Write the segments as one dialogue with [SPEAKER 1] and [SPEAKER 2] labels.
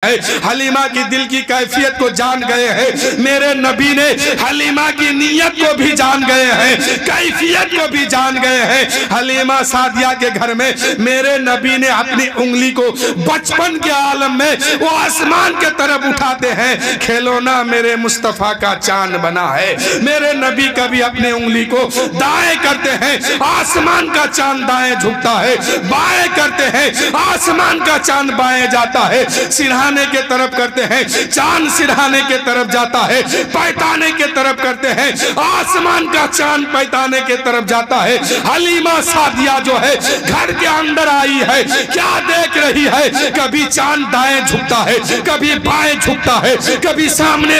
[SPEAKER 1] حلیمہ کی دل کی کیفیت کو جان گئے ہیں، میرے نبی نے حلیمہ کی نیت کو بھی جان گئے ہیں، کیفیت کو بھی جان گئے ہیں۔ حلیمہ سعدیہ کے گھر میں میرے نبی نے اپنی انگلی کو بچپن کے عالم میں وہ آسمان کے طرف اٹھاتے ہیں، کھلونا میرے مصطفیٰ کا چاند بنا ہے۔ میرے نبی کبھی اپنی انگلی کو دائیں کرتے ہیں، آسمان کا چاند دائیں جھکتا ہے، بائیں کرتے ہیں، آسمان کا چاند بائیں جاتا ہے، سرہانے کے طرف کرتے ہیں، چاند سرہانے کے طرف جاتا ہے، پیتانے کے طرف کرتے ہیں، آسمان کا چاند پیتانے کے طرف جاتا ہے۔ حلیمہ سعدیہ جو ہے گھر کے اندر آئی ہے، کیا دیکھ رہی ہے؟ کبھی چاند دائیں جھکتا ہے، کبھی بائیں جھکتا ہے، کبھی سامنے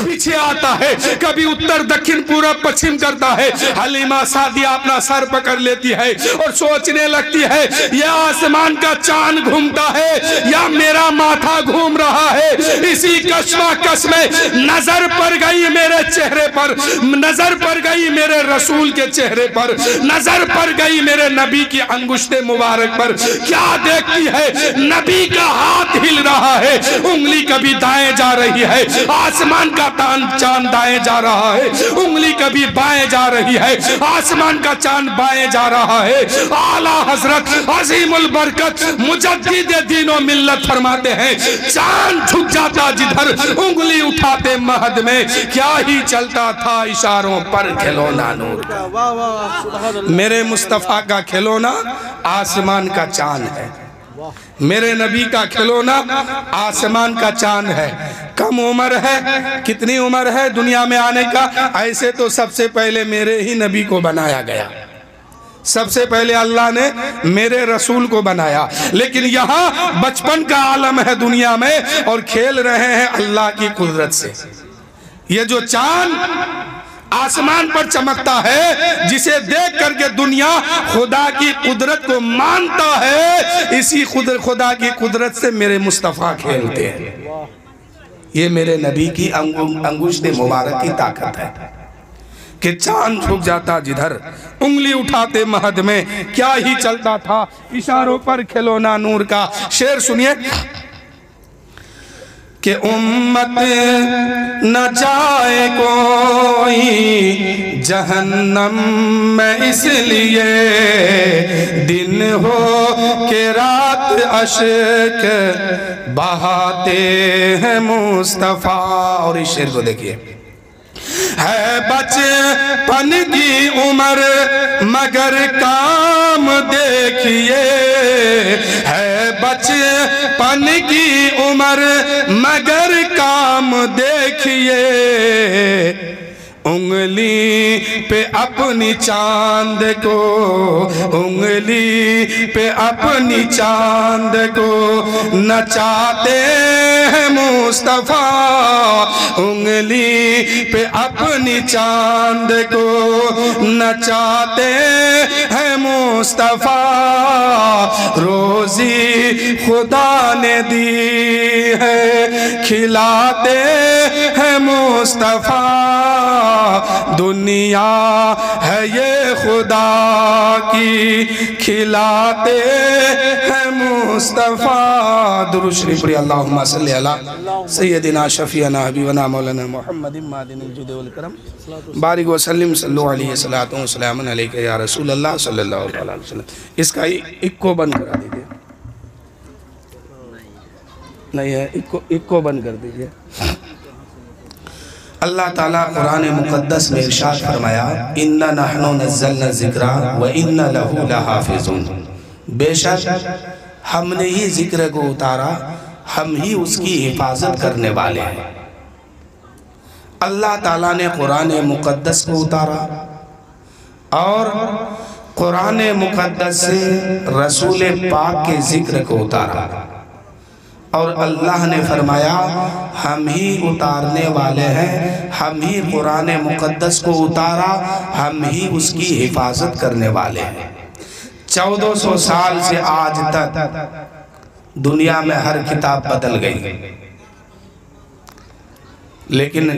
[SPEAKER 1] پیچھے آتا ہے، کبھی اتر دکھن پورب پچھم کرتا ہے۔ حلیمہ سعدیہ اپنا سر پکڑ لیتی ہے اور سوچنے لگتی ہے، یہ آسمان کا چاند گھومتا ہے یا میرا ماتھا گھوم رہا ہے؟ اسی کشمکش میں نظر پڑ گئی میرے چہرے پر، نظر پڑ گئی میرے رسول کے چہرے پر، نظر پڑ گئی میرے نبی کی انگشت مبارک پر۔ کیا دیکھتی ہے؟ نبی کا ہاتھ ہل رہا ہے، انگلی کبھی دائیں جا رہی ہے، آسمان کا چاند دائیں جا رہا ہے، انگلی کبھی بائیں جا رہی ہے، آسمان کا چاند بائیں جا رہا ہے۔ اعلیٰ حضرت عظیم البرکت مجدد دین و ملت فرماتے ہیں، چاند جھک جاتا جدھر انگلی اٹھاتے مہد میں، کیا ہی چلتا تھا اشاروں پر کھلونا نور کا۔ میرے مصطفیٰ کا کھلونا آسمان کا چاند ہے، میرے نبی کا کھلونا آسمان کا چاند ہے۔ کم عمر ہے، کتنی عمر ہے دنیا میں آنے کا؟ ایسے تو سب سے پہلے میرے ہی نبی کو بنایا گیا، سب سے پہلے اللہ نے میرے رسول کو بنایا، لیکن یہاں بچپن کا عالم ہے دنیا میں اور کھیل رہے ہیں اللہ کی قدرت سے۔ یہ جو چاند آسمان پر چمکتا ہے، جسے دیکھ کر کے دنیا خدا کی قدرت کو مانتا ہے، اسی خدا کی قدرت سے میرے مصطفیٰ کھیلتے ہیں۔ یہ میرے نبی کی انگشت مبارک کی طاقت ہے کہ چاند جھک جاتا جدھر انگلی اٹھاتے مہد میں، کیا ہی چلتا تھا اشاروں پر کھلونا نور کا۔ شعر سنیے کہ امت نہ جائے کوئی جہنم میں اس لیے، دن ہو کہ رات اشک بہاتے ہیں مصطفیٰ۔ اور اس شعر کو دیکھیے، ہے بچپن کی عمر مگر کام دیکھیے، ہے بچپن کی عمر مگر کام دیکھیے، انگلی پہ اپنی چاند کو، انگلی پہ اپنی چاند کو نچاتے ہیں مصطفیٰ، انگلی پہ اپنی چاند کو نچاتے ہیں مصطفیٰ۔ روزی خدا نے دی ہے کھلاتے ہیں مصطفیٰ، دنیا ہے یہ خدا کی کھلاتے ہیں مصطفیٰ۔ درود شریف پڑھیے، اللہم صلی علی سیدنا شفیعنا حبیبنا مولانا محمد معدن الجود والکرم، بارک وسلم صلو علیہ الصلوۃ والسلام علیکہ یا رسول اللہ صلی اللہ علیہ وسلم۔ اس کا ایک کو بند کرا دیجئے، نہیں ہے ایک کو بند کر دیجئے۔ اللہ تعالیٰ قرآن مقدس میں ارشاد فرمایا، اِنَّا نَحْنُ نَزَّلْنَا الذِّكْرَ وَإِنَّا لَهُ لَحَافِظُونَ، بے شک ہم نے ہی ذکر کو اتارا، ہم ہی اس کی حفاظت کرنے والے ہیں۔ اللہ تعالیٰ نے قرآن مقدس کو اتارا اور قرآن مقدس سے رسول پاک کے ذکر کو اتارا، اور اللہ نے فرمایا ہم ہی اتارنے والے ہیں، ہم ہی قرآن مقدس کو اتارا، ہم ہی اس کی حفاظت کرنے والے ہیں۔ 1400 سال سے آج تک دنیا میں ہر کتاب بدل گئی، لیکن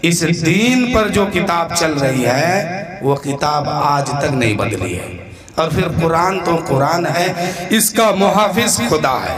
[SPEAKER 1] اس دین پر جو کتاب چل رہی ہے وہ کتاب آج تک نہیں بدلی ہے۔ اور پھر قرآن تو قرآن ہے، اس کا محافظ خدا ہے۔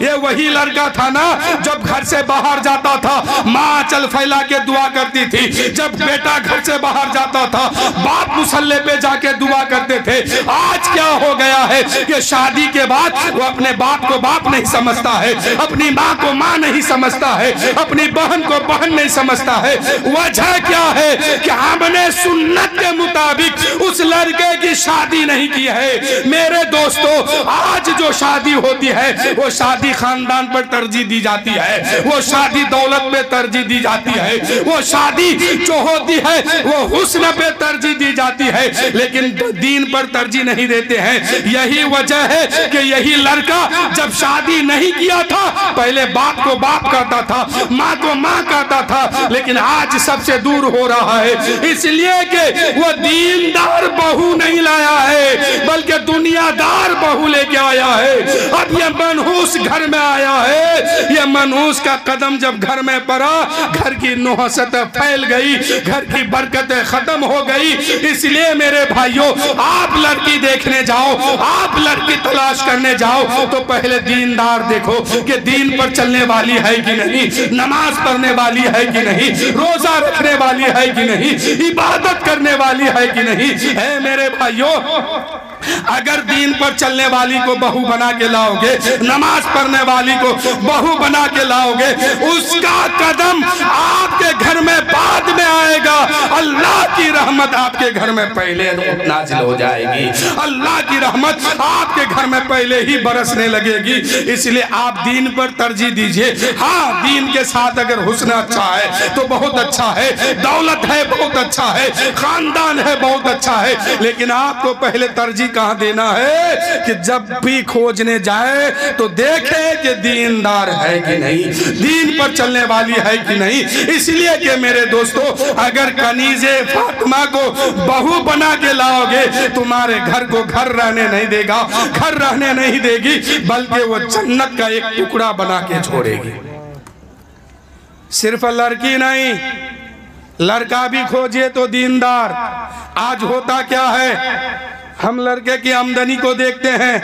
[SPEAKER 1] یہ وہی لڑکا تھا نا جب گھر سے باہر جاتا تھا ماں چل پھیلا کے دعا کرتی تھی، جب بیٹا گھر سے باہر جاتا تھا باپ مصلی پہ جا کے دعا کرتے تھے۔ آج کیا ہو گیا ہے کہ شادی کے بعد وہ اپنے باپ کو باپ نہیں سمجھتا ہے، اپنی ماں کو ماں نہیں سمجھتا ہے، اپنی بہن کو بہن نہیں سمجھتا ہے۔ وجہ کیا ہے کہ ہم نے سنت کے مطابق اس لڑکے کی شادی نہیں کی ہے۔ میرے دوستو، آج جو شادی ہوتی ہے وہ شادی خاندان پر ترجیح دی جاتی ہے، وہ شادی دولت پہ ترجیح دی جاتی ہے، وہ شادی جو ہوتی ہے وہ حسن پہ ترجیح دی جاتی ہے، لیکن دین پر ترجیح نہیں دیتے ہیں۔ یہی وجہ ہے کہ یہی لڑکا جب شادی نہیں کیا تھا پہلے باپ کو باپ کہتا تھا، ماں کو ماں کہتا تھا، لیکن آج سب سے دور ہو رہا ہے، اس لیے کہ وہ دیندار بہو نہیں لایا ہے بلکہ دنیا دار بہو لے کے آیا ہے۔ اب یہ منحوس گھر میں آیا ہے، یہ منحوس کا قدم جب گھر میں پڑا گھر کی نحوست پھیل گئی، گھر کی برکتیں ختم ہو گئی۔ اس لیے میرے بھائیوں، آپ لڑکی دیکھنے جاؤ، آپ لڑکی تلاش کرنے جاؤ تو پہلے دیندار دیکھو کہ دین پر چلنے والی ہے کہ نہیں، نماز پڑھنے والی ہے کہ نہیں، روزہ رکھنے والی ہے کہ نہیں، عبادت کرنے والی ہے کہ نہیں۔ اے میرے بھائیوں، اگر دین پر چلنے والی کو بہو بنا کے لاؤ گے، نماز پڑھنے والی کو بہو بنا کے لاؤ گے، اس کا قدم آپ کے گھر میں بعد میں آئے گا۔ اللہ کی رحمت آپ کے گھر میں پہلے نازل ہو جائے گی، اللہ کی رحمت آپ کے گھر میں پہلے ہی برسنے لگے گی۔ اس لیے آپ دین پر ترجیح دیجئے۔ ہاں، دین کے ساتھ اگر حسن اچھا ہے تو بہت اچھا ہے، دولت ہے بہت اچھا ہے، خاندان ہے بہت اچھا ہے، لیکن آپ کو پہلے ترجیح کہاں دینا ہے کہ جب بھی کھوجنے جائے تو دیکھے کہ دیندار ہے کہ نہیں، دین پر چلنے والی ہے کہ نہیں۔ اس لیے کہ میرے دوستو، اگر کنیز فاطمہ کو بہو بنا کے لاؤ گے تمہارے گھر کو گھر رہنے نہیں دے گا، گھر رہنے نہیں دے گی، بلکہ وہ جنت کا ایک ٹکڑا بنا کے چھوڑے گی۔ صرف لڑکی نہیں، لڑکا بھی کھوجے تو دیندار۔ آج ہوتا کیا ہے، ہم لڑکے کی آمدنی کو دیکھتے ہیں،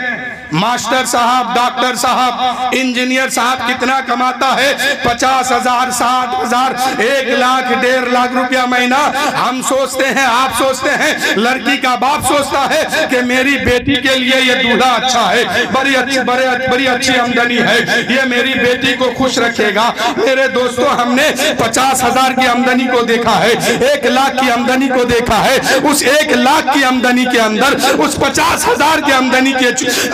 [SPEAKER 1] ماسٹر صاحب، ڈاکٹر صاحب، انجینئر صاحب کتنا کماتا ہے، 50,000، 60,000، 1 لاکھ، 1.5 لاکھ روپیہ مہینہ۔ ہم سوچتے ہیں، آپ سوچتے ہیں، لڑکی کا باپ سوچتا ہے کہ میری بیٹی کے لیے یہ دولہا اچھا ہے، بڑی اچھی آمدنی ہے، یہ میری بیٹی کو خوش رکھے گا۔ میرے دوستو، ہم نے 50,000 کی آمدنی کو دیکھا ہے، 1 لاکھ کی آمدنی کو دیکھا ہے، اس 1 لاکھ کی آمدنی کے اندر، اس 50,000 کی آمدنی کے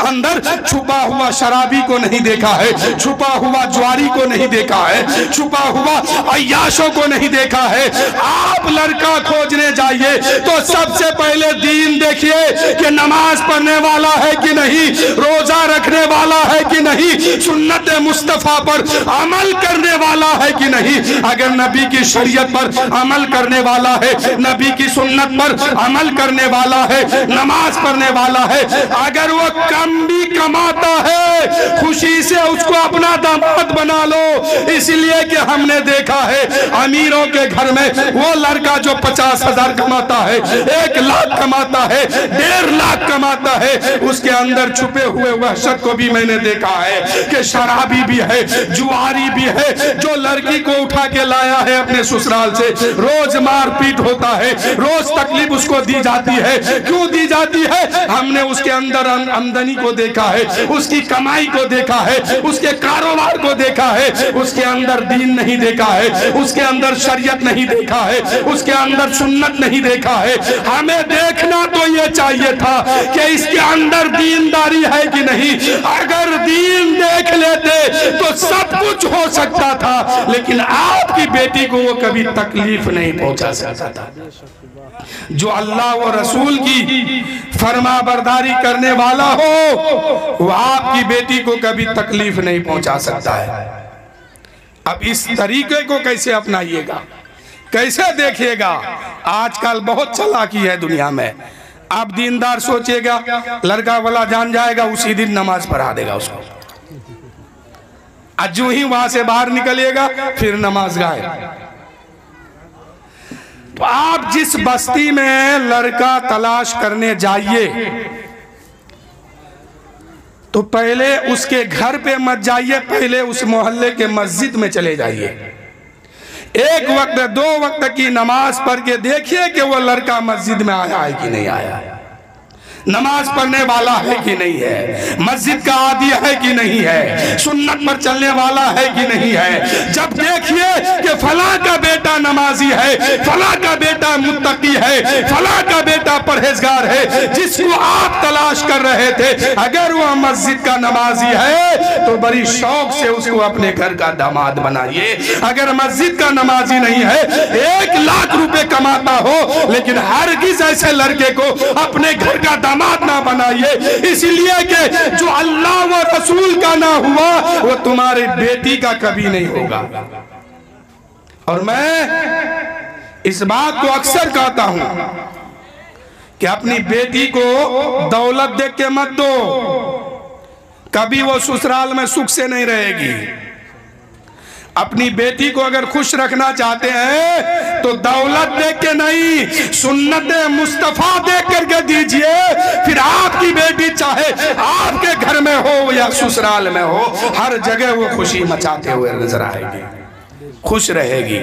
[SPEAKER 1] اندر چھپا ہوا شرابی کو نہیں دیکھا ہے، چھپا ہوا جواری کو نہیں دیکھا ہے، چھپا ہوا عیاشوں کو نہیں دیکھا ہے۔ آپ لڑکا کھوجنے جائیے تو سب سے پہلے دین دیکھیے کہ نماز پڑھنے والا ہے کہ نہیں، روزہ رکھنے والا ہے کہ نہیں، سنت مصطفیٰ پر عمل کرنے والا ہے کہ نہیں۔ اگر نبی کی شریعت پر عمل کرنے والا ہے، نبی کی سنت پر عمل کرنے والا ہے، نماز پڑھنے والا ہے، اگر وہ کم بھی کماتا ہے خوشی سے اس کو اپنا داماد بنا لو۔ اس لیے کہ ہم نے دیکھا ہے امیروں کے گھر میں وہ لڑکا جو 50,000 کماتا ہے، 1 لاکھ کماتا ہے، 1.5 لاکھ کماتا ہے، اس کے اندر چھپے ہوئے وحشت کو بھی میں نے دیکھا ہے کہ شرابی بھی ہے، جواری بھی ہے، جو لڑکی کو اٹھا کے لایا ہے اپنے سسرال سے، روز مار پیٹ ہوتا ہے، روز تکلیف اس کو دی جاتی ہے۔ کیوں دی جاتی ہے؟ ہم نے اس کے اندر آمدنی کو دیکھا ہے، اس کی کمائی کو دیکھا ہے، اس کے کاروبار کو دیکھا ہے، اس کے اندر دین نہیں دیکھا ہے، اس کے اندر شریعت نہیں دیکھا ہے، اس کے اندر سنت نہیں دیکھا ہے۔ ہمیں دیکھنا تو یہ چاہیے تھا کہ اس کے اندر دینداری ہے کہ نہیں۔ اگر دین دیکھ لیتے تو سب کچھ ہو سکتا تھا، لیکن آپ کی بیٹی کو وہ کبھی تکلیف نہیں پہنچا سکتا تھا۔ جو اللہ و رسول کی فرما برداری کرنے والا ہو وہ آپ کی بیٹی کو کبھی تکلیف نہیں پہنچا سکتا ہے۔ اب اس طریقے کو کیسے اپنائیے گا، کیسے دیکھیے گا؟ آج کل بہت چالاکی ہے دنیا میں۔ آپ دیندار سوچئے گا، لڑکا والا جان جائے گا، اسی دن نماز پڑھا دے گا اس کو، جو ہی وہاں سے باہر نکلے گا پھر نماز گائے۔ تو آپ جس بستی میں لڑکا تلاش کرنے جائیے تو پہلے اس کے گھر پہ مت جائیے، پہلے اس محلے کے مسجد میں چلے جائیے، ایک وقت 2 وقت کی نماز پڑھ کے دیکھیے کہ وہ لڑکا مسجد میں آیا ہے کہ نہیں آیا ہے، نماز پڑھنے والا ہے کہ نہیں ہے، مسجد کا عادی ہے کہ نہیں ہے، سنت پر چلنے والا ہے کہ نہیں ہے۔ جب دیکھیے کہ فلاں کا بیٹا نمازی ہے، فلاں کا بیٹا متقی ہے، فلاں کا بیٹا پرہیزگار ہے، جس کو آپ تلاش کر رہے تھے، اگر وہ مسجد کا نمازی ہے تو بڑی شوق سے اس کو اپنے گھر کا داماد بنائیے۔ اگر مسجد کا نمازی نہیں ہے، 1 لاکھ روپے کماتا ہو، لیکن ہرگز ایسے لڑکے کو اپنے گھر کا داماد نہ بنائیے، اس لیے کہ جو اللہ و رسول کا نہ ہوا وہ تمہاری بیٹی کا کبھی نہیں ہوگا۔ اور میں اس بات کو اکثر کہتا ہوں کہ اپنی بیٹی کو دولت دیکھ کے مت دو، کبھی وہ سسرال میں سکھ سے نہیں رہے گی۔ اپنی بیٹی کو اگر خوش رکھنا چاہتے ہیں تو دولت دیکھ کے نہیں، سنت مصطفیٰ دیکھ کر کے دیجئے، پھر آپ کی بیٹی چاہے آپ کے گھر میں ہو یا سسرال میں ہو، ہر جگہ وہ خوشی مچاتے ہوئے نظر آئے گی، خوش رہے گی۔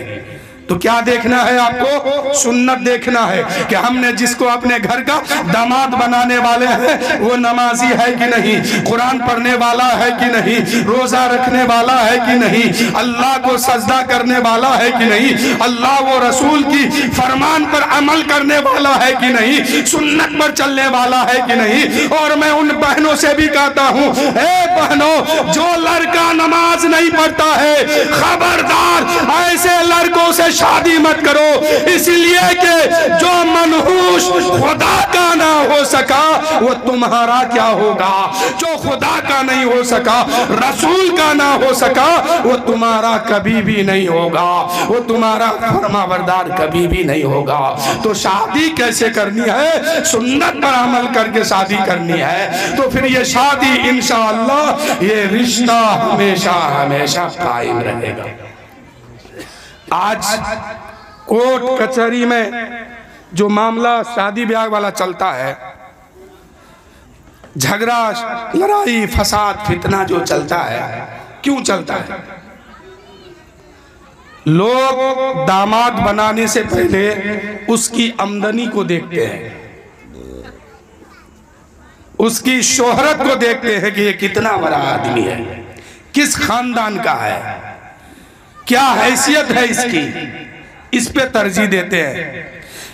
[SPEAKER 1] تو کیا دیکھنا ہے آپ کو؟ سنت دیکھنا ہے کہ ہم نے جس کو اپنے گھر کا داماد بنانے والے ہیں وہ نمازی ہے کہ نہیں، قرآن پڑھنے والا ہے کہ نہیں، روزہ رکھنے والا ہے کہ نہیں، اللہ کو سجدہ کرنے والا ہے کہ نہیں، اللہ و رسول کی فرمان پر عمل کرنے والا ہے کہ نہیں، سنت پر چلنے والا ہے کہ نہیں۔ اور میں ان بہنوں سے بھی کہتا ہوں، اے بہنوں، جو لڑکا نماز نہیں پڑھتا ہے خبردار ایسے لڑکوں سے شادی مت کرو، اس لیے کہ جو منحوس خدا کا نہ ہو سکا وہ تمہارا کیا ہوگا، جو خدا کا نہیں ہو سکا، رسول کا نہ ہو سکا، وہ تمہارا کبھی بھی نہیں ہوگا، وہ تمہارا فرمانبردار کبھی بھی نہیں ہوگا۔ تو شادی کیسے کرنی ہے؟ سنت پر عمل کر کے شادی کرنی ہے، تو پھر یہ شادی انشاءاللہ یہ رشتہ ہمیشہ ہمیشہ قائم رہے گا۔ آج کوٹ کچہری میں جو معاملہ شادی بیاہ والا چلتا ہے، جھگڑا لڑائی فساد فتنہ جو چلتا ہے، کیوں چلتا ہے؟ لوگ داماد بنانے سے پہلے اس کی آمدنی کو دیکھتے ہیں، اس کی شہرت کو دیکھتے ہیں کہ یہ کتنا بڑا آدمی ہے، کس خاندان کا ہے، کیا حیثیت ہے اس کی، اس پہ ترجیح دیتے ہیں۔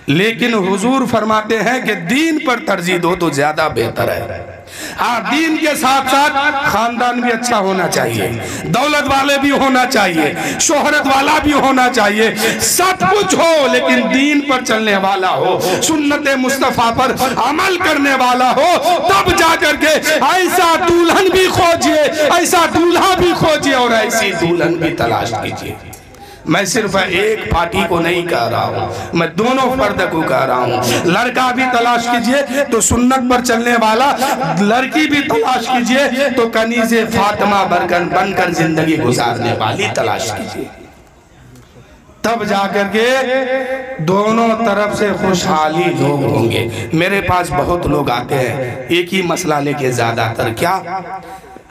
[SPEAKER 1] لیکن حضور فرماتے ہیں کہ دین پر ترجیح دو تو زیادہ بہتر ہے۔ دین کے ساتھ ساتھ خاندان بھی اچھا ہونا چاہیے، دولت والے بھی ہونا چاہیے، شہرت والا بھی ہونا چاہیے، سب کچھ ہو لیکن دین پر چلنے والا ہو، سنت مصطفیٰ پر عمل کرنے والا ہو، تب جا کر کے ایسا دلہن بھی کھوجئے، ایسا دولہا بھی کھوجئے اور ایسی دلہن بھی تلاش کیجئے۔ میں صرف ایک پارٹی کو نہیں کہہ رہا ہوں، میں دونوں فرد کو کہہ رہا ہوں۔ لڑکا بھی تلاش کیجئے تو سنت پر چلنے والا، لڑکی بھی تلاش کیجئے تو کنیز فاطمہ بن کر زندگی گزارنے والی تلاش کیجئے، تب جا کر کے دونوں طرف سے خوشحالی لوگ ہوں گے۔ میرے پاس بہت لوگ آتے ہیں ایک ہی مسئلہ لے کے، زیادہ تر کیا،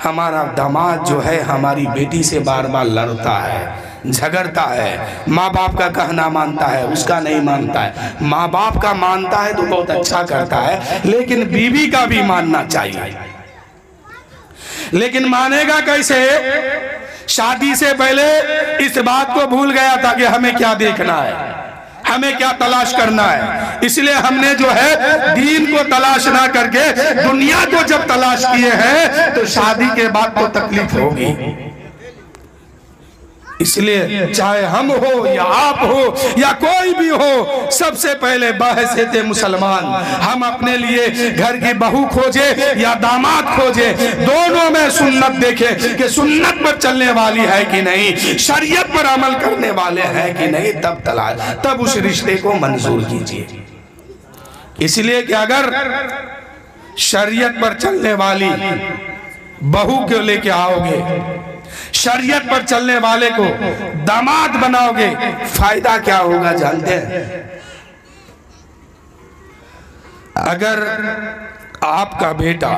[SPEAKER 1] ہمارا داماد جو ہے ہماری بیٹی سے بار بار لڑتا ہے، جھگڑتا ہے، ماں باپ کا کہنا مانتا ہے، اس کا نہیں مانتا ہے، ماں باپ کا مانتا ہے تو بہت اچھا کرتا ہے، لیکن بیوی کا بھی ماننا چاہیے۔ لیکن مانے گا کیسے؟ شادی سے پہلے اس بات کو بھول گیا تھا کہ ہمیں کیا دیکھنا ہے، ہمیں کیا تلاش کرنا ہے۔ اس لیے ہم نے جو ہے دین کو تلاش نہ کر کے دنیا کو جب تلاش کیے ہیں تو شادی کے بعد تو تکلیف ہوگی۔ اس لیے چاہے ہم ہو یا آپ ہو یا کوئی بھی ہو، سب سے پہلے بحیثیت مسلمان ہم اپنے لیے گھر کی بہو کھوجے یا داماد کھوجے، دونوں میں سنت دیکھیں کہ سنت پر چلنے والی ہے کہ نہیں، شریعت پر عمل کرنے والے ہیں کہ نہیں، تب اس رشتے کو منظور کیجئے۔ اس لیے کہ اگر شریعت پر چلنے والی بہو کو لے کے آؤ گے، شریعت پر چلنے والے کو داماد بناؤ گے، فائدہ کیا ہوگا جانتے ہیں؟ اگر آپ کا بیٹا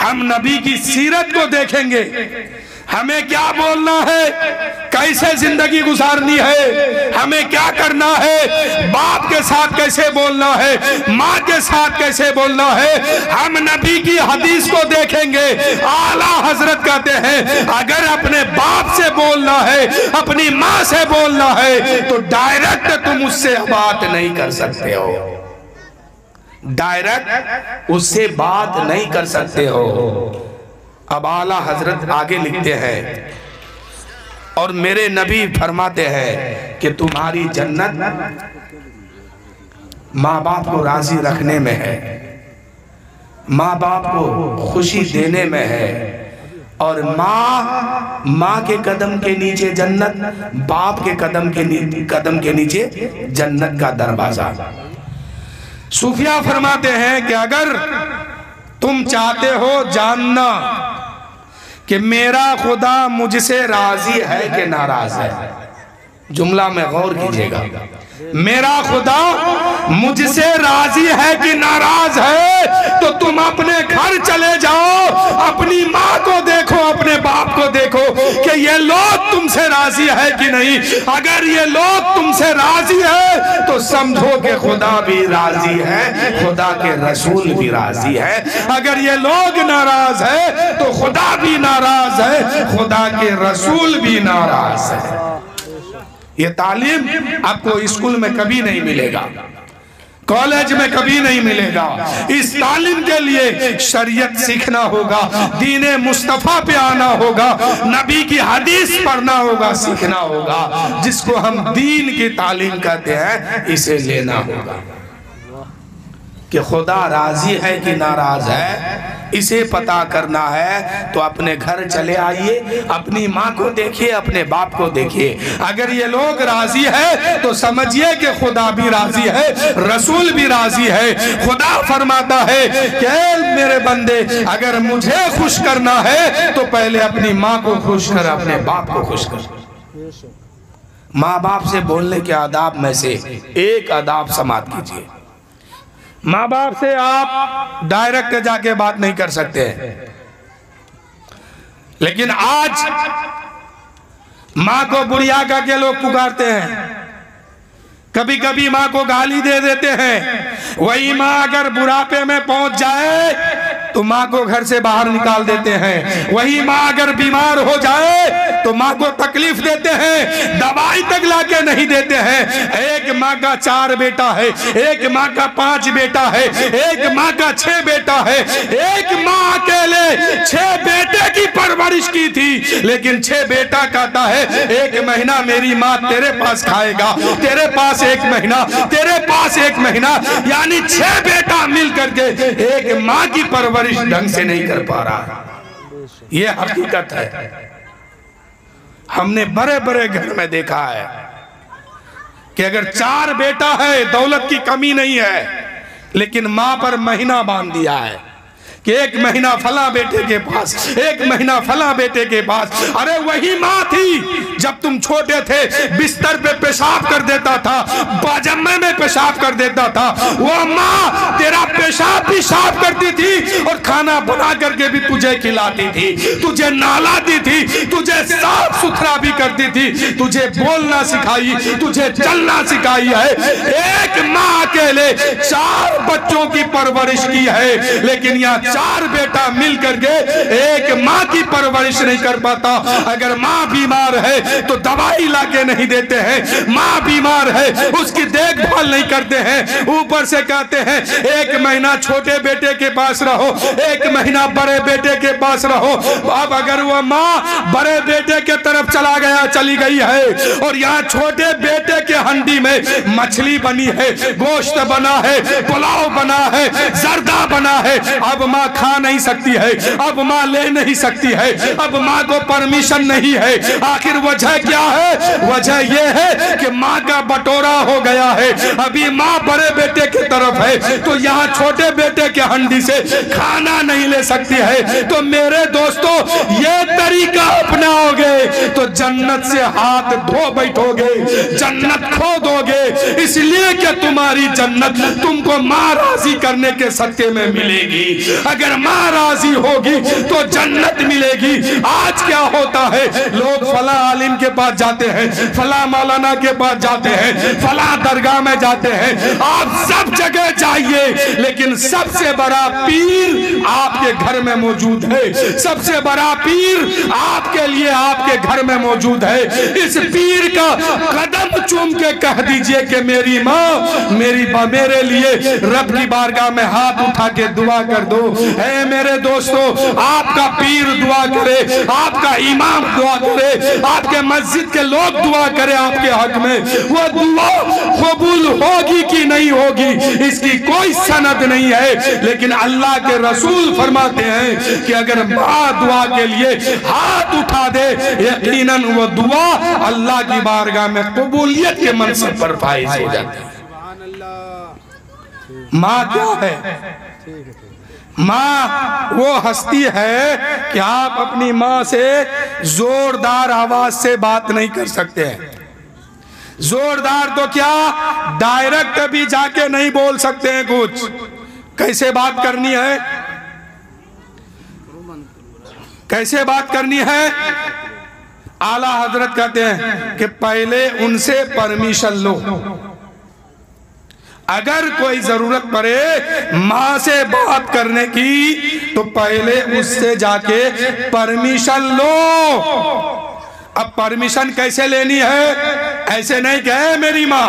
[SPEAKER 1] ہم نبی کی سیرت کو دیکھیں گے، ہمیں کیا بولنا ہے، کیسے زندگی گزارنی ہے، ہمیں کیا کرنا ہے، باپ کے ساتھ کیسے بولنا ہے، ماں کے ساتھ کیسے بولنا ہے، ہم نبی کی حدیث کو دیکھیں گے۔ اعلیٰ حضرت کہتے ہیں اگر اپنے باپ سے بولنا ہے، اپنی ماں سے بولنا ہے تو ڈائریکٹ تم اس سے بات نہیں کر سکتے ہو، ڈائریکٹ اس سے بات نہیں کر سکتے ہو۔ اب اعلیٰ حضرت آگے لکھتے ہیں اور میرے نبی فرماتے ہیں کہ تمہاری جنت ماں باپ کو راضی رکھنے میں ہے، ماں باپ کو خوشی دینے میں ہے، اور ماں کے قدم کے نیچے جنت، باپ کے قدم کے نیچے جنت کا دروازہ۔ صوفیہ فرماتے ہیں کہ اگر تم چاہتے ہو جاننا کہ میرا خدا مجھ سے راضی ہے کہ ناراض ہے، جملہ میں غور کیجئے گا، میرا خدا مجھ سے راضی ہے کہ ناراض ہے، تو تم اپنے گھر چلے جاؤ، اپنی ماں کو دیکھو، اپنے باپ کو دیکھو کہ یہ لوگ تم سے راضی ہے کہ نہیں۔ اگر یہ لوگ تم سے راضی ہے تو سمجھو کہ خدا بھی راضی ہے، خدا کے رسول بھی راضی ہے۔ اگر یہ لوگ ناراض ہے تو خدا بھی ناراض ہے، خدا کے رسول بھی ناراض ہے۔ یہ تعلیم آپ کو اسکول میں کبھی نہیں ملے گا، کالج میں کبھی نہیں ملے گا۔ اس تعلیم کے لیے شریعت سیکھنا ہوگا، دین مصطفیٰ پہ آنا ہوگا، نبی کی حدیث پڑھنا ہوگا، سیکھنا ہوگا۔ جس کو ہم دین کی تعلیم کہتے ہیں اسے لینا ہوگا کہ خدا راضی ہے کہ ناراض ہے، اسے پتا کرنا ہے تو اپنے گھر چلے آئیے، اپنی ماں کو دیکھیے، اپنے باپ کو دیکھیے۔ اگر یہ لوگ راضی ہے تو سمجھیے کہ خدا بھی راضی ہے، رسول بھی راضی ہے۔ خدا فرماتا ہے کہ اے میرے بندے اگر مجھے خوش کرنا ہے تو پہلے اپنی ماں کو خوش کر، اپنے باپ کو خوش کر۔ ماں باپ سے بولنے کے آداب میں سے ایک آداب سماعت کیجئے۔ ماں باپ سے آپ ڈائریکٹ جا کے بات نہیں کر سکتے، لیکن آج ماں کو بڑھیا کہہ کے لوگ پکارتے ہیں، کبھی کبھی ماں کو گالی دے دیتے ہیں۔ وہی ماں اگر بڑھاپے میں پہنچ جائے تو ماں کو گھر سے باہر نکال دیتے ہیں۔ وہی ماں اگر بیمار ہو جائے تو ماں کو تکلیف دیتے ہیں، دوائی تک لا کے نہیں دیتے ہیں۔ ایک ماں کا 4 بیٹا ہے، ایک ماں کا 5 بیٹا ہے، ایک ماں کا 6 بیٹا ہے۔ ایک ماں اکیلے 6 بیٹے کی پرورش کی تھی، لیکن 6 بیٹا کہتا ہے 1 مہینہ میری ماں تیرے پاس کھائے گا، تیرے پاس 1 مہینہ، تیرے پاس 1 مہینہ، یعنی 6 بیٹا مل کر کے ایک ماں کی پرورش ڈھنگ سے نہیں کر پا رہا۔ یہ حقیقت ہے، ہم نے بڑے بڑے گھر میں دیکھا ہے کہ اگر 4 بیٹا ہے، دولت کی کمی نہیں ہے، لیکن ماں پر مہینہ باندھ دیا ہے کہ 1 مہینہ فلاں بیٹے کے پاس، 1 مہینہ فلاں بیٹے کے پاس۔ ارے وہی ماں تھی جب تم چھوٹے تھے بستر پہ پیشاب کر دیتا تھا، باجمے میں پیشاب کر دیتا تھا، وہ ماں تیرا پیشاب بھی صاف کرتی تھی اور کھانا بنا کر کے بھی تجھے کھلاتی تھی، تجھے نہلاتی تھی، تجھے صاف ستھرا بھی کرتی تھی، تجھے بولنا سکھائی، تجھے چلنا سکھائی ہے۔ ایک ماں اکیلے 4 بچوں کی پرورش کی ہے، لیکن یہاں 4 بیٹا مل کر کے ایک ماں کی پرورش نہیں کر پاتا۔ اگر ماں بیمار ہے تو دوائی لا کے نہیں دیتے ہیں، ماں بیمار ہے اس کی دیکھ بھال نہیں کرتے ہیں، اوپر سے کہتے ہیں 1 مہینہ چھوٹے بیٹے کے پاس رہو، 1 مہینہ بڑے بیٹے کے پاس رہو۔ اب اگر وہ ماں بڑے بیٹے کے طرف چلی گئی ہے اور یہاں چھوٹے بیٹے کے ہنڈی میں مچھلی بنی ہے، گوشت بنا ہے، پلاؤ بنا ہے، زردہ بنا ہے، اب ماں کھا نہیں سکتی ہے، اب ماں لے نہیں سکتی ہے، اب ماں کو پرمیشن نہیں ہے۔ آخر وجہ کیا ہے؟ وجہ یہ ہے کہ ماں کا بٹورا ہو گیا ہے، ابھی ماں بڑے بیٹے کی طرف ہے تو یہاں چھوٹے بیٹے کے ہنڈی سے کھانا نہیں لے سکتی ہے۔ تو میرے دوستو یہ طریقہ اپناؤ گے تو جنت سے ہاتھ دھو بیٹھو گے، جنت کھو دو گے، اس لیے کہ تمہاری جنت تم کو ماں راضی کرنے کے صدقے میں ملے گی۔ اگر ماں راضی ہوگی تو جنت ملے گی۔ آج کیا ہوتا ہے، لوگ فلاں عالم کے پاس جاتے ہیں، فلاں مولانا کے پاس جاتے ہیں، فلاں درگاہ میں جاتے ہیں، آپ سب جگہ جائیے، لیکن سب سے بڑا پیر آپ کے گھر میں موجود ہے، سب سے بڑا پیر آپ کے لیے آپ کے گھر میں موجود ہے۔ اس پیر کا قدم چوم کے کہہ دیجئے کہ میری ماں میرے لیے رب کی بارگاہ میں ہاتھ اٹھا کے دعا کر دو۔ اے میرے دوستو، آپ کا پیر دعا کرے، آپ کا امام دعا کرے، آپ کے مسجد کے لوگ دعا کرے آپ کے حق میں، وہ دعا قبول ہوگی کہ نہیں ہوگی اس کی کوئی سند نہیں ہے، لیکن اللہ کے رسول فرماتے ہیں کہ اگر ماں دعا کے لیے ہاتھ اٹھا دے، یقیناً وہ دعا اللہ کی بارگاہ میں قبولیت کے منصب پر فائز ہو جاتی ہے۔ ماں کیا ہے؟ ماں وہ ہستی ہے کہ آپ اپنی ماں سے زوردار آواز سے بات نہیں کر سکتے ہیں۔ زوردار تو کیا، ڈائریکٹ بھی جا کے نہیں بول سکتے ہیں کچھ۔ کیسے بات کرنی ہے؟ کیسے بات کرنی ہے؟ اعلیٰ حضرت کہتے ہیں کہ پہلے ان سے پرمیشن لو۔ اگر کوئی ضرورت پڑے ماں سے بات کرنے کی تو پہلے اس سے جا کے پرمیشن لو۔ اب پرمیشن کیسے لینی ہے؟ ایسے نہیں کہ اے میری ماں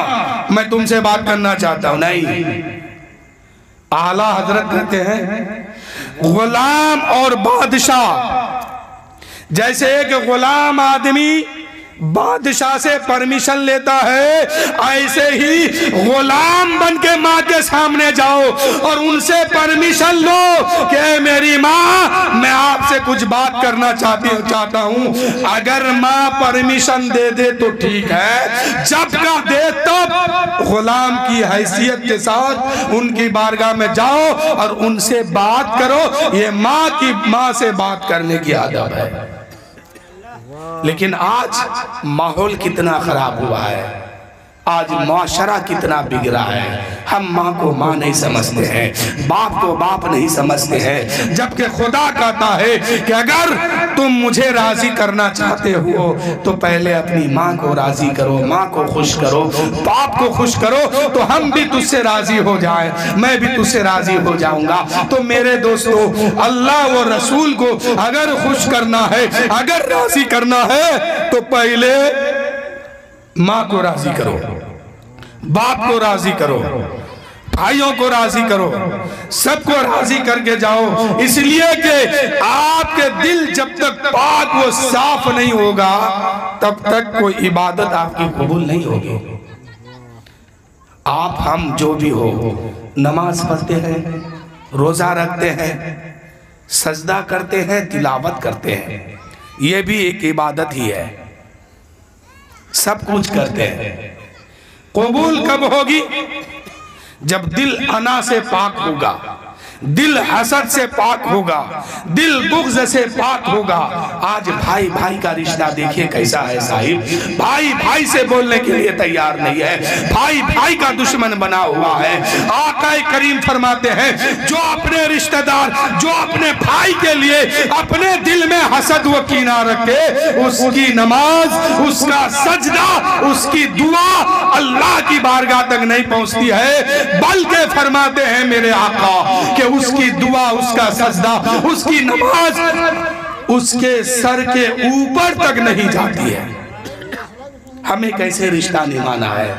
[SPEAKER 1] میں تم سے بات کرنا چاہتا ہوں، نہیں۔ اعلیٰ حضرت کہتے ہیں غلام اور بادشاہ، جیسے ایک غلام آدمی بادشاہ سے پرمیشن لیتا ہے، ایسے ہی غلام بن کے ماں کے سامنے جاؤ اور ان سے پرمیشن لو کہ اے میری ماں میں آپ سے کچھ بات کرنا چاہتا ہوں۔ اگر ماں پرمیشن دے دے تو ٹھیک ہے، جب کا دے تب غلام کی حیثیت کے ساتھ ان کی بارگاہ میں جاؤ اور ان سے بات کرو۔ یہ ماں سے بات کرنے کی عادت ہے۔ لیکن آج ماحول کتنا خراب ہوا ہے، آج معاشرہ کتنا بگڑا ہے۔ ہم ماں کو ماں نہیں سمجھتے ہیں، باپ کو باپ نہیں سمجھتے ہیں، جبکہ خدا کہتا ہے کہ اگر تم مجھے راضی کرنا چاہتے ہو تو پہلے اپنی ماں کو راضی کرو، ماں کو خوش کرو، باپ کو خوش کرو تو ہم بھی تجھ سے راضی ہو جائیں، میں بھی تجھ سے راضی ہو جاؤں گا۔ تو میرے دوستو، اللہ و رسول کو اگر خوش کرنا ہے، اگر راضی کرنا ہے تو پہلے ماں کو راضی کرو، باپ کو راضی کرو، بھائیوں کو راضی کرو، سب کو راضی کر کے جاؤ۔ اس لیے کہ آپ کے دل جب تک پاک و صاف نہیں ہوگا تب تک کوئی عبادت آپ کی قبول نہیں ہوگی۔ آپ ہم جو بھی ہو، نماز پڑھتے ہیں، روزہ رکھتے ہیں، سجدہ کرتے ہیں، تلاوت کرتے ہیں، یہ بھی ایک عبادت ہی ہے، سب کچھ کرتے ہیں۔ قبول کب ہوگی؟ جب دل انا سے پاک ہوگا، دل حسد سے پاک ہوگا، دل بغض سے پاک ہوگا۔ آج بھائی بھائی کا رشتہ دیکھیے کیسا ہے صاحب، بھائی بھائی سے بولنے کے لیے تیار نہیں ہے، بھائی بھائی کا دشمن بنا ہوا ہے۔ آقا کریم فرماتے ہیں جو اپنے رشتہ دار، جو اپنے بھائی کے لیے اپنے دل میں حسد و کینہ رکھے، اس کی نماز، اس کا سجدہ، اس کی دعا اللہ کی بارگاہ تک نہیں پہنچتی ہے، بلکہ فرماتے ہیں میرے آقا کہ اس کی دعا، اس کا سجدہ، اس کی نماز اس کے سر کے اوپر تک نہیں جاتی ہے۔ ہمیں کیسے رشتہ نبھانا ہے،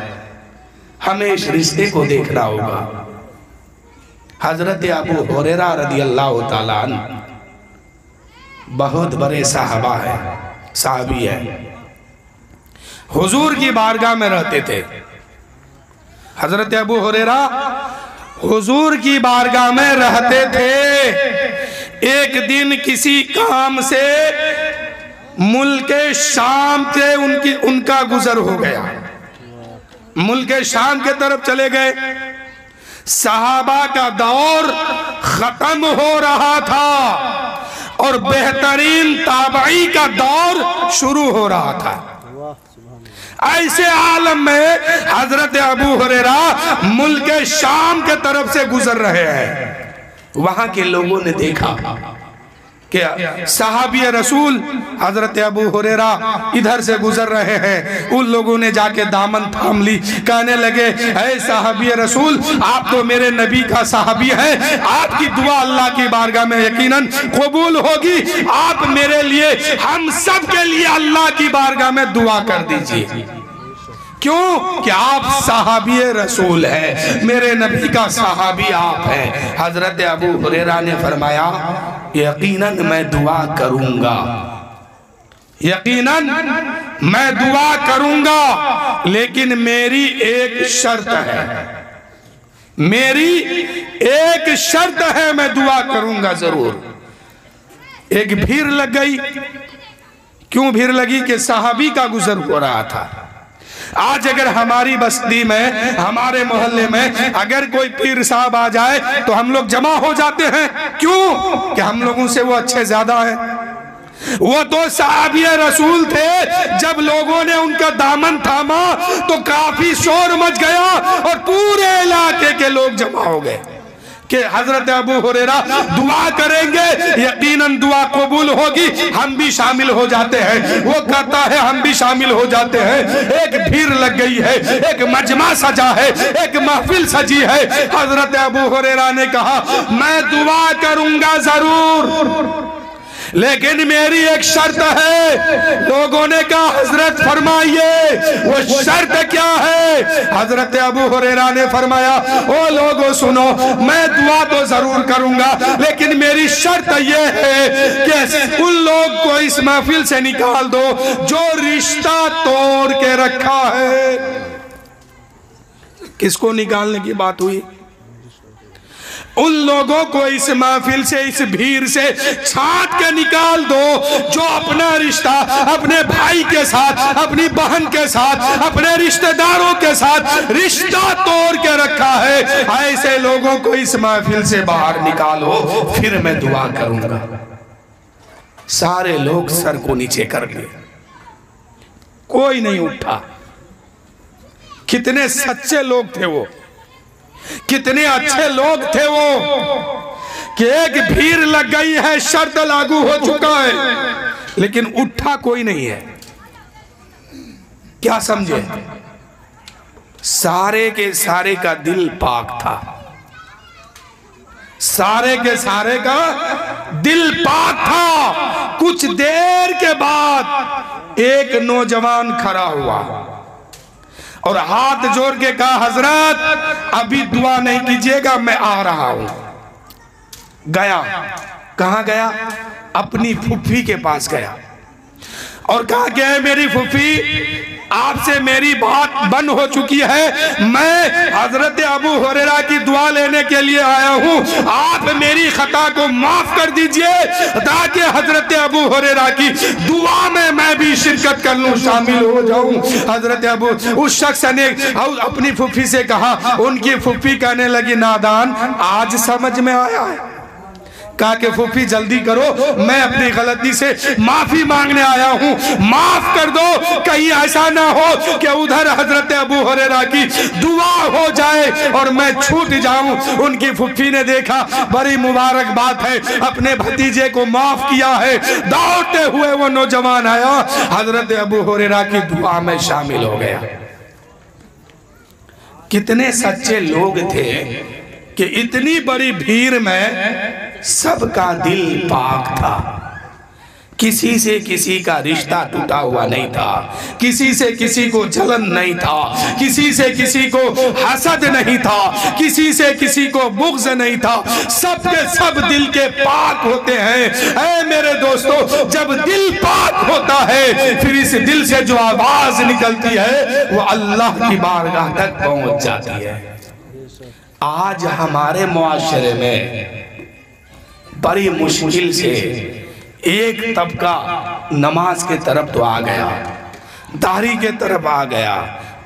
[SPEAKER 1] ہمیں اس رشتے کو دیکھنا ہوگا۔ حضرت ابو ہریرہ رضی اللہ تعالیٰ عنہ بہت بڑے صحابہ ہیں، صحابی ہیں، حضور کی بارگاہ میں رہتے تھے۔ حضرت ابو ہریرہ حضور کی بارگاہ میں رہتے تھے۔ ایک دن کسی کام سے ملک شام سے ان کا گزر ہو گیا، ملک شام کے طرف چلے گئے۔ صحابہ کا دور ختم ہو رہا تھا، اور بہترین تابعی کا دور شروع ہو رہا تھا۔ ایسے عالم میں حضرت ابو ہریرہ ملک شام کے طرف سے گزر رہے ہیں۔ وہاں کے لوگوں نے دیکھا کہ صحابی رسول حضرت ابو ہریرہ ادھر سے گزر رہے ہیں۔ ان لوگوں نے جا کے دامن تھام لی، کہنے لگے اے صحابی رسول، آپ تو میرے نبی کا صحابی ہیں، آپ کی دعا اللہ کی بارگاہ میں یقیناً قبول ہوگی، آپ میرے لیے، ہم سب کے لیے اللہ کی بارگاہ میں دعا کر دیجئے۔ کیوں کہ آپ صحابی رسول ہیں، میرے نبی کا صحابی آپ ہیں۔ حضرت ابو ہریرہ نے فرمایا یقیناً میں دعا کروں گا، یقیناً میں دعا کروں گا، لیکن میری ایک شرط ہے، میری ایک شرط ہے، میں دعا کروں گا ضرور۔ ایک بھیڑ لگ گئی۔ کیوں بھیڑ لگی؟ کہ صحابی کا گزر ہو رہا تھا۔ آج اگر ہماری بستی میں، ہمارے محلے میں اگر کوئی پیر صاحب آ جائے تو ہم لوگ جمع ہو جاتے ہیں۔ کیوں؟ کہ ہم لوگوں سے وہ اچھے زیادہ ہیں۔ وہ تو صحابی رسول تھے، جب لوگوں نے ان کا دامن تھاما تو کافی شور مچ گیا اور پورے علاقے کے لوگ جمع ہو گئے کہ حضرت ابو ہریرہ دعا کریں گے، یقیناً دعا قبول ہوگی، ہم بھی شامل ہو جاتے ہیں۔ وہ کہتا ہے ہم بھی شامل ہو جاتے ہیں۔ ایک بھیڑ لگ گئی ہے، ایک مجمع سجا ہے، ایک محفل سجی ہے۔ حضرت ابو ہریرہ نے کہا میں دعا کروں گا ضرور، لیکن میری ایک شرط ہے۔ لوگوں نے کہا حضرت فرمائیے وہ شرط کیا ہے؟ حضرت ابو ہریرہ نے فرمایا او لوگوں سنو، میں دعا تو ضرور کروں گا، لیکن میری شرط یہ ہے کہ ان لوگ کو اس محفل سے نکال دو جو رشتہ توڑ کے رکھا ہے۔ کس کو نکالنے کی بات ہوئی؟ ان لوگوں کو اس محفل سے، اس بھیڑ سے چھانٹ کے نکال دو جو اپنا رشتہ اپنے بھائی کے ساتھ، اپنی بہن کے ساتھ، اپنے رشتہ داروں کے ساتھ رشتہ توڑ کے رکھا ہے۔ ایسے لوگوں کو اس محفل سے باہر نکالو، پھر میں دعا کروں گا۔ سارے لوگ سر کو نیچے کر لیے، کوئی نہیں اٹھا۔ کتنے سچے لوگ تھے وہ، کتنے اچھے لوگ تھے وہ، کہ ایک بھیڑ لگ گئی ہے، شرط لاگو ہو چکا ہے، لیکن اٹھا کوئی نہیں ہے۔ کیا سمجھے؟ سارے کے سارے کا دل پاک تھا، سارے کے سارے کا دل پاک تھا۔ کچھ دیر کے بعد ایک نوجوان کھڑا ہوا اور ہاتھ جوڑ کے کہا حضرت ابھی دعا نہیں کیجئے گا، میں آ رہا ہوں۔ گیا، کہاں گیا؟ اپنی پھوپھی کے پاس گیا اور کہا کہ اے میری پھوپھی، آپ سے میری بات بن ہو چکی ہے، میں حضرت ابو ہریرہ کی دعا لینے کے لیے آیا ہوں، آپ میری خطا کو معاف کر دیجئے تاکہ حضرت ابو ہریرہ کی دعا میں بھی شرکت کر لوں، شامل ہو جاؤں۔ حضرت ابو، اس شخص نے اپنی پھوپھی سے کہا، ان کی پھوپھی کہنے لگی نادان، آج سمجھ میں آیا ہے۔ کہا کہ پھوپھی جلدی کرو، میں اپنی غلطی سے معافی مانگنے آیا ہوں، معاف کر دو، کہیں ایسا نہ ہو کہ ادھر حضرت ابو ہریرہ کی دعا ہو جائے اور میں چھوٹ جاؤں۔ ان کی پھوپھی نے دیکھا بڑی مبارک بات ہے، اپنے بھتیجے کو معاف کیا ہے۔ دوڑتے ہوئے وہ نوجوان آیا، حضرت ابو ہریرہ کی دعا میں شامل ہو گیا۔ کتنے سچے لوگ تھے کہ اتنی بڑی بھیڑ میں سب کا دل پاک تھا، کسی سے کسی کا رشتہ ٹوٹا ہوا نہیں تھا، کسی سے کسی کو جلن نہیں تھا، کسی سے کسی کو حسد نہیں تھا، کسی سے کسی کو بغض نہیں تھا، سب کے سب دل کے پاک ہوتے ہیں۔ اے میرے دوستو، جب دل پاک ہوتا ہے پھر اس دل سے جو آواز نکلتی ہے وہ اللہ کی بارگاہ تک پہنچ جاتی ہے۔ آج ہمارے معاشرے میں بڑی مشکل سے ایک طبقہ نماز کے طرف تو آ گیا، داڑھی کے طرف آ گیا،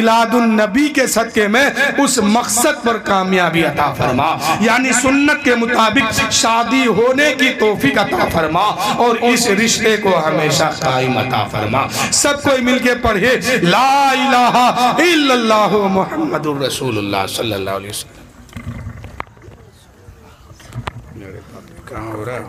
[SPEAKER 1] میلاد النبی کے صدقے میں اس مقصد پر کامیابی عطا فرما، یعنی سنت کے مطابق شادی ہونے کی توفیق عطا فرما اور اس رشتے کو ہمیشہ قائم عطا فرما۔ سب کوئی مل کے پڑھے لا الہ الا اللہ محمد الرسول اللہ صلی اللہ علیہ وسلم۔ کہاں ہو رہا ہے؟